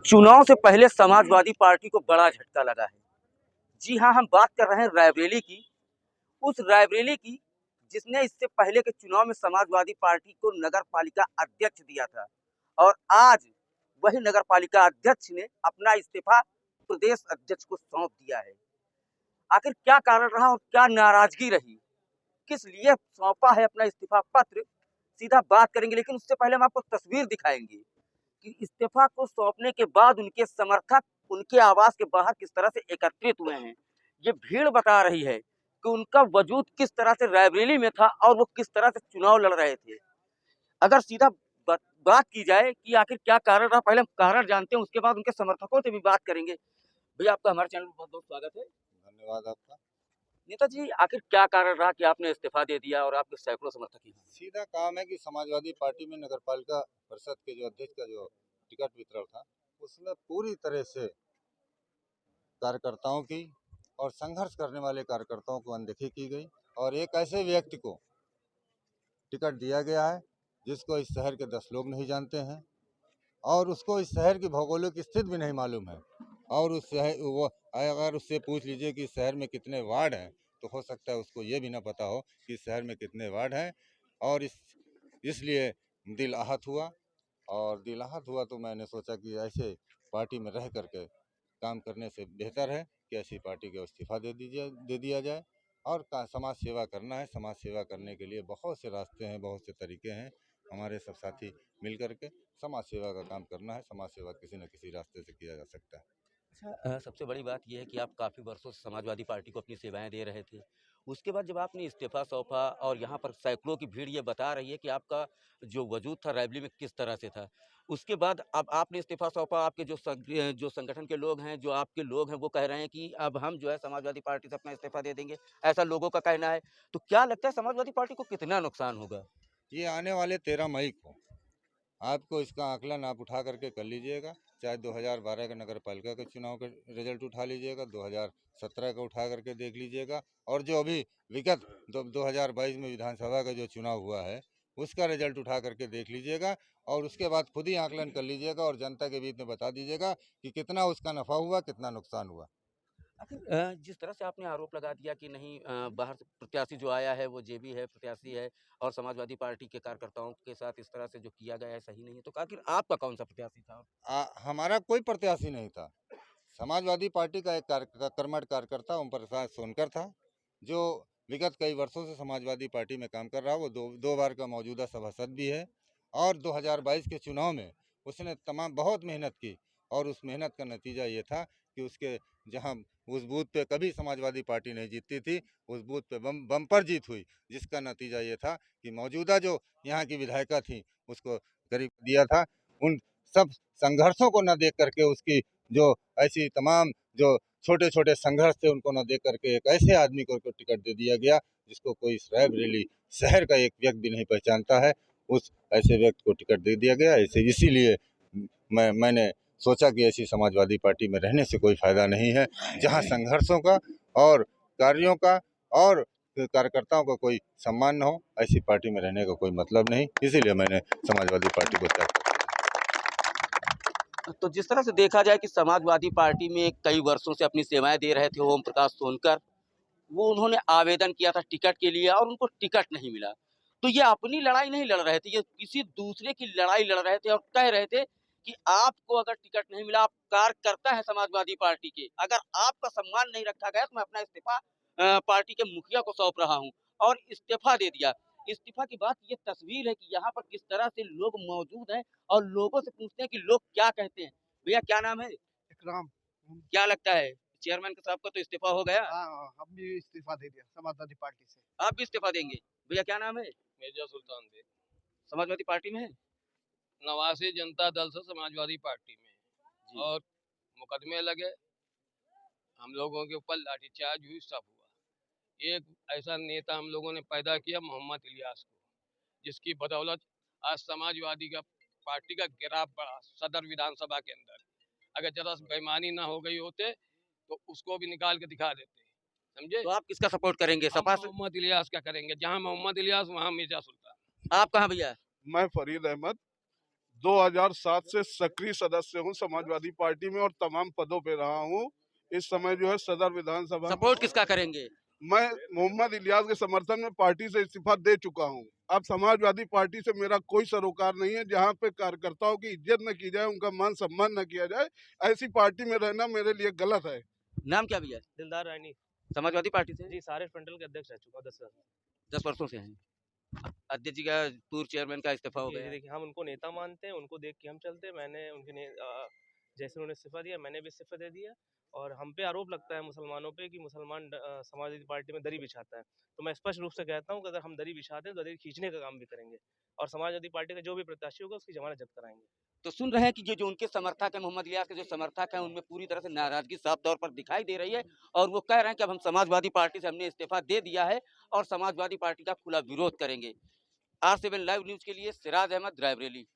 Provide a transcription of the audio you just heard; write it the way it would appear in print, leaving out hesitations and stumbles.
चुनाव से पहले समाजवादी पार्टी को बड़ा झटका लगा है। जी हाँ, हम बात कर रहे हैं रायबरेली की। उस रायबरेली की जिसने इससे पहले के चुनाव में समाजवादी पार्टी को नगर पालिका अध्यक्ष दिया था और आज वही नगर पालिका अध्यक्ष ने अपना इस्तीफा प्रदेश अध्यक्ष को सौंप दिया है। आखिर क्या कारण रहा और क्या नाराजगी रही, किस लिए सौंपा है अपना इस्तीफा पत्र, सीधा बात करेंगे। लेकिन उससे पहले हम आपको तस्वीर दिखाएंगे कि इस्तीफा को सौंपने के बाद उनके समर्थक उनके आवास के बाहर किस तरह से एकत्रित हुए हैं। ये भीड़ बता रही है कि उनका वजूद किस तरह से रायबरेली में था और वो किस तरह से चुनाव लड़ रहे थे। अगर सीधा बात की जाए कि आखिर क्या कारण रहा, पहले हम कारण जानते हैं, उसके बाद उनके समर्थकों से भी बात करेंगे। भैया, आपका हमारे चैनल में बहुत बहुत स्वागत है। धन्यवाद आपका। नेताजी, आखिर क्या कारण रहा कि आपने इस्तीफा दे दिया और आपके सैकड़ों समर्थक हैं? सीधा काम है कि समाजवादी पार्टी में नगर पालिका परिषद के जो अध्यक्ष का जो टिकट वितरण था, उसमें पूरी तरह से कार्यकर्ताओं की और संघर्ष करने वाले कार्यकर्ताओं को अनदेखी की गई और एक ऐसे व्यक्ति को टिकट दिया गया है जिसको इस शहर के 10 लोग नहीं जानते हैं और उसको इस शहर की भौगोलिक स्थिति भी नहीं मालूम है। और उस शहर वो अगर उससे पूछ लीजिए कि शहर में कितने वार्ड हैं, तो हो सकता है उसको ये भी ना पता हो कि शहर में कितने वार्ड हैं। और इसलिए दिल आहत हुआ और दिल आहत हुआ तो मैंने सोचा कि ऐसे पार्टी में रह करके काम करने से बेहतर है कि ऐसी पार्टी को इस्तीफा दे दिया जाए और समाज सेवा करना है। समाज सेवा करने के लिए बहुत से रास्ते हैं, बहुत से तरीके हैं। हमारे सब साथी मिल करके समाज सेवा का काम करना है। समाज सेवा किसी न किसी रास्ते से किया जा सकता है। अच्छा, सबसे बड़ी बात यह है कि आप काफ़ी वर्षों से समाजवादी पार्टी को अपनी सेवाएं दे रहे थे। उसके बाद जब आपने इस्तीफा सौंपा और यहाँ पर सैकड़ों की भीड़ ये बता रही है कि आपका जो वजूद था रायबरेली में किस तरह से था। उसके बाद अब आपने इस्तीफा सौंपा, आपके जो संगठन के लोग हैं, जो आपके लोग हैं, वो कह रहे हैं कि अब हम जो है समाजवादी पार्टी से अपना इस्तीफा दे देंगे, ऐसा लोगों का कहना है। तो क्या लगता है समाजवादी पार्टी को कितना नुकसान होगा? ये आने वाले 13 मई को आपको इसका आकलन आप उठा करके कर लीजिएगा। चाहे 2012 का नगर पालिका के चुनाव का रिजल्ट उठा लीजिएगा, 2017 का उठा करके देख लीजिएगा और जो अभी विगत 2022 में विधानसभा का जो चुनाव हुआ है उसका रिजल्ट उठा करके देख लीजिएगा और उसके बाद खुद ही आकलन कर लीजिएगा और जनता के बीच में बता दीजिएगा कि कितना उसका नफ़ा हुआ, कितना नुकसान हुआ। आखिर जिस तरह से आपने आरोप लगा दिया कि नहीं, बाहर से प्रत्याशी जो आया है वो जेबी है, प्रत्याशी है और समाजवादी पार्टी के कार्यकर्ताओं के साथ इस तरह से जो किया गया है सही नहीं है, तो आखिर आपका कौन सा प्रत्याशी था? हमारा कोई प्रत्याशी नहीं था। समाजवादी पार्टी का एक कर्मठ कार्यकर्ता ओम प्रकाश सोनकर था, जो विगत कई वर्षों से समाजवादी पार्टी में काम कर रहा। वो दो बार का मौजूदा सभासद भी है और 2022 के चुनाव में उसने तमाम बहुत मेहनत की और उस मेहनत का नतीजा ये था कि उसके जहां उस बूथ पे कभी समाजवादी पार्टी नहीं जीतती थी, उस बूथ पे बम्पर जीत हुई, जिसका नतीजा ये था कि मौजूदा जो यहाँ की विधायिका थी उसको गरीब दिया था। उन सब संघर्षों को न देख करके उसकी जो ऐसी तमाम जो छोटे छोटे संघर्ष थे उनको न देख करके एक ऐसे आदमी को टिकट दे दिया गया जिसको कोई रायबरेली शहर का एक व्यक्ति भी नहीं पहचानता है। उस ऐसे व्यक्ति को टिकट दे दिया गया। ऐसे इसीलिए मैंने सोचा कि ऐसी समाजवादी पार्टी में रहने से कोई फायदा नहीं है, जहां संघर्षों का और कार्यों का और कार्यकर्ताओं का कोई सम्मान न हो। ऐसी पार्टी में रहने का कोई मतलब नहीं, इसीलिए मैंने समाजवादी पार्टी को त्याग किया। तो जिस तरह से देखा जाए कि समाजवादी पार्टी में कई वर्षों से अपनी सेवाएं दे रहे थे ओम प्रकाश सोनकर, वो उन्होंने आवेदन किया था टिकट के लिए और उनको टिकट नहीं मिला। तो ये अपनी लड़ाई नहीं लड़ रहे थे, ये किसी दूसरे की लड़ाई लड़ रहे थे और कह रहे थे कि आपको अगर टिकट नहीं मिला, आप कार्यकर्ता है समाजवादी पार्टी के, अगर आपका सम्मान नहीं रखा गया तो मैं अपना इस्तीफा पार्टी के मुखिया को सौंप रहा हूँ और इस्तीफा दे दिया। इस्तीफा की बात ये तस्वीर है कि यहाँ पर किस तरह से लोग मौजूद हैं और लोगों से पूछते हैं कि लोग क्या कहते हैं। भैया, क्या नाम है? इकराम। क्या लगता है चेयरमैन साहब का तो इस्तीफा हो गया, हाँ, हम भी इस्तीफा दे दिया समाजवादी पार्टी से। आप भी इस्तीफा देंगे? भैया, क्या नाम है? मिर्जा सुल्तान थे। समाजवादी पार्टी में है? नवासी जनता दल से समाजवादी पार्टी में जी। और मुकदमे लगे, हम लोगों के ऊपर लाठीचार्ज हुई, सब हुआ। एक ऐसा नेता हम लोगों ने पैदा किया मोहम्मद इलियास को, जिसकी बदौलत आज समाजवादी का पार्टी का गिराव बढ़ा सदर विधानसभा के अंदर। अगर जरा बेईमानी ना हो गई होते तो उसको भी निकाल के दिखा देते, समझे। तो आप किसका सपोर्ट करेंगे, हम सपा से? मोहम्मद इलियास का करेंगे, जहाँ मोहम्मद इलियास वहाँ मिर्जा सुल्तान। आप कहाँ भैया? मैं फरीद अहमद। 2007 से सक्रिय सदस्य हूं समाजवादी पार्टी में और तमाम पदों पे रहा हूं। इस समय जो है सदर विधानसभा सपोर्ट किसका करेंगे? मैं मोहम्मद इलियास के समर्थन में पार्टी से इस्तीफा दे चुका हूं। अब समाजवादी पार्टी से मेरा कोई सरोकार नहीं है। जहां पे कार्यकर्ताओं की इज्जत न की जाए, उनका मान सम्मान न किया जाए, ऐसी पार्टी में रहना मेरे लिए गलत है। नाम क्या भैया? दिलदार रानी। समाजवादी पार्टी से जी, सारे फ्रंटल के अध्यक्ष रह चुका हूँ 10 साल। 10 वर्षों से हैं। अध्यक्ष जी का पूर्व चेयरमैन का इस्तीफा हो जी, गया जी, है। देखिए हम उनको नेता मानते हैं, उनको देख के हम चलते हैं। मैंने जैसे उन्होंने इस्तीफा दिया, मैंने भी इस्तीफा दे दिया। और हम पे आरोप लगता है मुसलमानों पे कि मुसलमान समाजवादी पार्टी में दरी बिछाता है। तो मैं स्पष्ट रूप से कहता हूँ कि अगर हम दरी बिछाते हैं तो दरी खींचने का काम भी करेंगे और समाजवादी पार्टी का जो भी प्रत्याशी होगा उसकी जमानत जब्त कराएंगे। तो सुन रहे हैं कि जो उनके समर्थक हैं, मोहम्मद इलियास के जो समर्थक हैं, उनमें पूरी तरह से नाराजगी साफ तौर पर दिखाई दे रही है और वो कह रहे हैं कि अब हम समाजवादी पार्टी से हमने इस्तीफा दे दिया है और समाजवादी पार्टी का खुला विरोध करेंगे। R7 लाइव न्यूज के लिए सिराज अहमद, रायबरेली।